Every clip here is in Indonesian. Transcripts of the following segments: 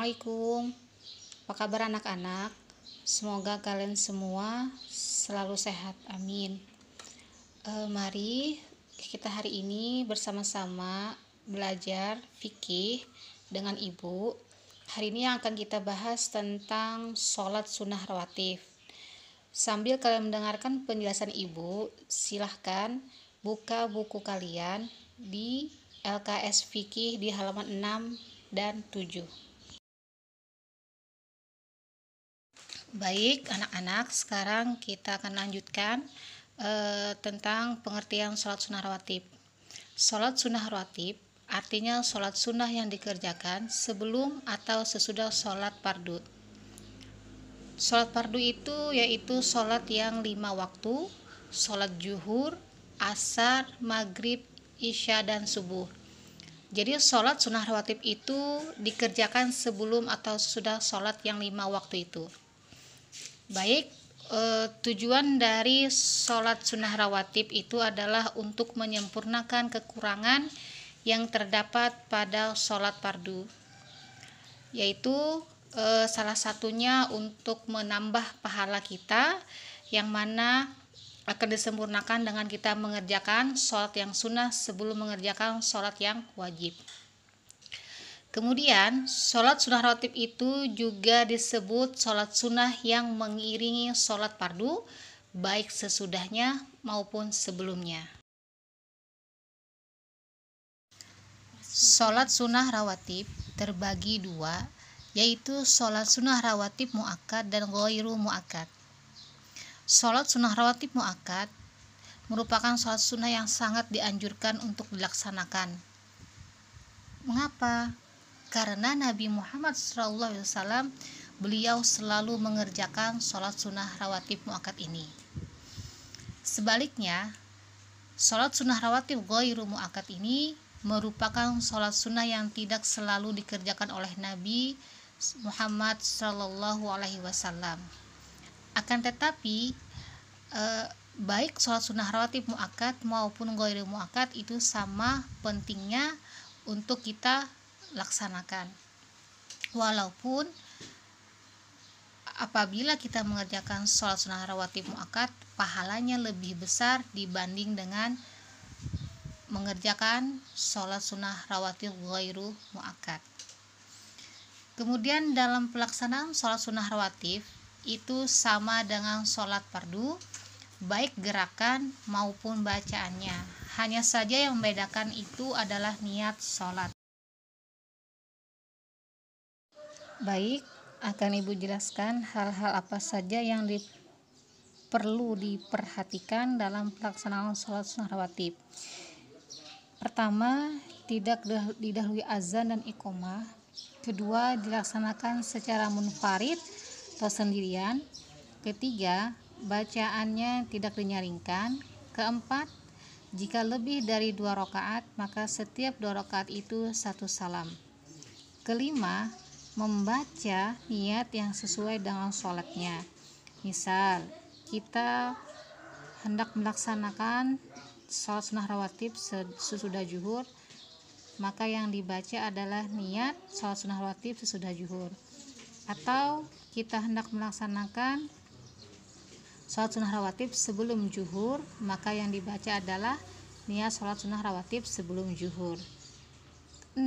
Assalamualaikum. Apa kabar anak-anak? Semoga kalian semua selalu sehat. Amin. Mari kita hari ini bersama-sama belajar fikih dengan Ibu. Hari ini yang akan kita bahas tentang sholat sunnah rawatib. Sambil kalian mendengarkan penjelasan Ibu, silahkan buka buku kalian di LKS Fikih di halaman 6 dan 7. Baik anak-anak, sekarang kita akan lanjutkan tentang pengertian sholat sunnah rawatib. Sholat sunnah rawatib artinya sholat sunnah yang dikerjakan sebelum atau sesudah sholat fardu. Sholat fardu itu yaitu sholat yang 5 waktu, sholat zuhur, asar, maghrib, isya, dan subuh. Jadi sholat sunnah rawatib itu dikerjakan sebelum atau sesudah sholat yang 5 waktu itu. Baik, tujuan dari sholat sunnah rawatib itu adalah untuk menyempurnakan kekurangan yang terdapat pada sholat fardu, yaitu salah satunya untuk menambah pahala kita, yang mana akan disempurnakan dengan kita mengerjakan sholat yang sunnah sebelum mengerjakan sholat yang wajib. Kemudian, sholat sunnah rawatib itu juga disebut sholat sunnah yang mengiringi sholat fardu, baik sesudahnya maupun sebelumnya. Sholat sunnah rawatib terbagi dua, yaitu sholat sunnah rawatib muakkad dan ghairu muakkad. Sholat sunnah rawatib muakkad merupakan sholat sunnah yang sangat dianjurkan untuk dilaksanakan. Mengapa? Karena Nabi Muhammad SAW beliau selalu mengerjakan sholat sunnah rawatib muakkad ini. Sebaliknya, sholat sunnah rawatib ghairu muakkad ini merupakan sholat sunnah yang tidak selalu dikerjakan oleh Nabi Muhammad SAW. Akan tetapi, baik sholat sunnah rawatib muakkad maupun ghairu muakkad itu sama pentingnya untuk kita laksanakan. Walaupun apabila kita mengerjakan sholat sunnah rawatib muakkad, pahalanya lebih besar dibanding dengan mengerjakan sholat sunnah rawatib ghairu muakkad. Kemudian dalam pelaksanaan sholat sunnah rawatib itu sama dengan sholat fardu, baik gerakan maupun bacaannya. Hanya saja yang membedakan itu adalah niat sholat. Baik, akan Ibu jelaskan hal-hal apa saja yang perlu diperhatikan dalam pelaksanaan sholat sunnah rawatib. Pertama, tidak didahului azan dan iqomah. Kedua, dilaksanakan secara munfarid atau sendirian. Ketiga, bacaannya tidak dinyaringkan. Keempat, jika lebih dari 2 rakaat, maka setiap 2 rakaat itu 1 salam. Kelima, membaca niat yang sesuai dengan sholatnya. Misal, kita hendak melaksanakan sholat sunnah rawatib sesudah zuhur, maka yang dibaca adalah niat sholat sunnah rawatib sesudah zuhur. Atau kita hendak melaksanakan sholat sunnah rawatib sebelum zuhur, maka yang dibaca adalah niat sholat sunnah rawatib sebelum zuhur. 6.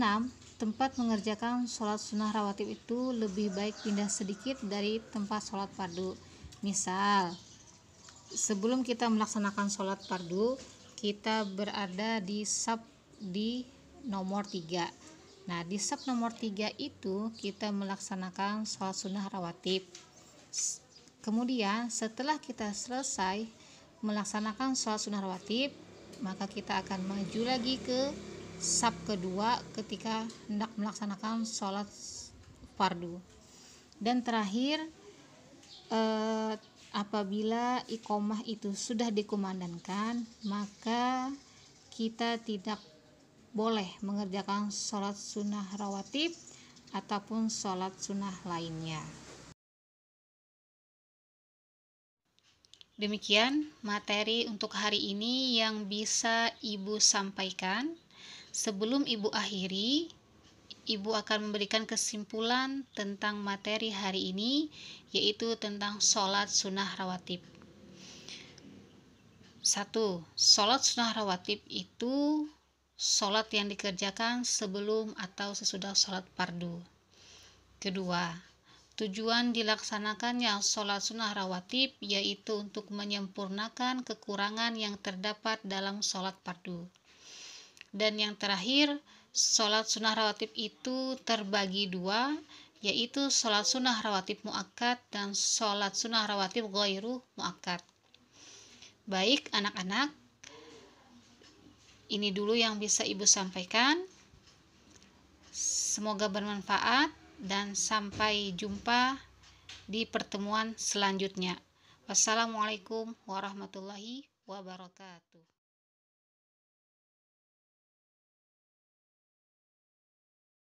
Tempat mengerjakan sholat sunnah rawatib itu lebih baik pindah sedikit dari tempat sholat fardu. Misal, sebelum kita melaksanakan sholat fardu, kita berada di saf di nomor 3. Nah, di saf nomor 3 itu kita melaksanakan sholat sunnah rawatib. Kemudian setelah kita selesai melaksanakan sholat sunnah rawatib, maka kita akan maju lagi ke saf kedua ketika hendak melaksanakan sholat fardu. Dan terakhir, apabila iqomah itu sudah dikumandangkan, maka kita tidak boleh mengerjakan sholat sunnah rawatib ataupun sholat sunnah lainnya. Demikian materi untuk hari ini yang bisa Ibu sampaikan. Sebelum Ibu akhiri, Ibu akan memberikan kesimpulan tentang materi hari ini, yaitu tentang sholat sunnah rawatib. 1. Sholat sunnah rawatib itu sholat yang dikerjakan sebelum atau sesudah sholat fardu. Kedua, tujuan dilaksanakannya sholat sunnah rawatib yaitu untuk menyempurnakan kekurangan yang terdapat dalam sholat fardu. Dan yang terakhir, sholat sunnah rawatib itu terbagi dua, yaitu sholat sunnah rawatib muakkad dan sholat sunnah rawatib ghairu muakkad. Baik anak-anak, ini dulu yang bisa Ibu sampaikan. Semoga bermanfaat dan sampai jumpa di pertemuan selanjutnya. Wassalamualaikum warahmatullahi wabarakatuh.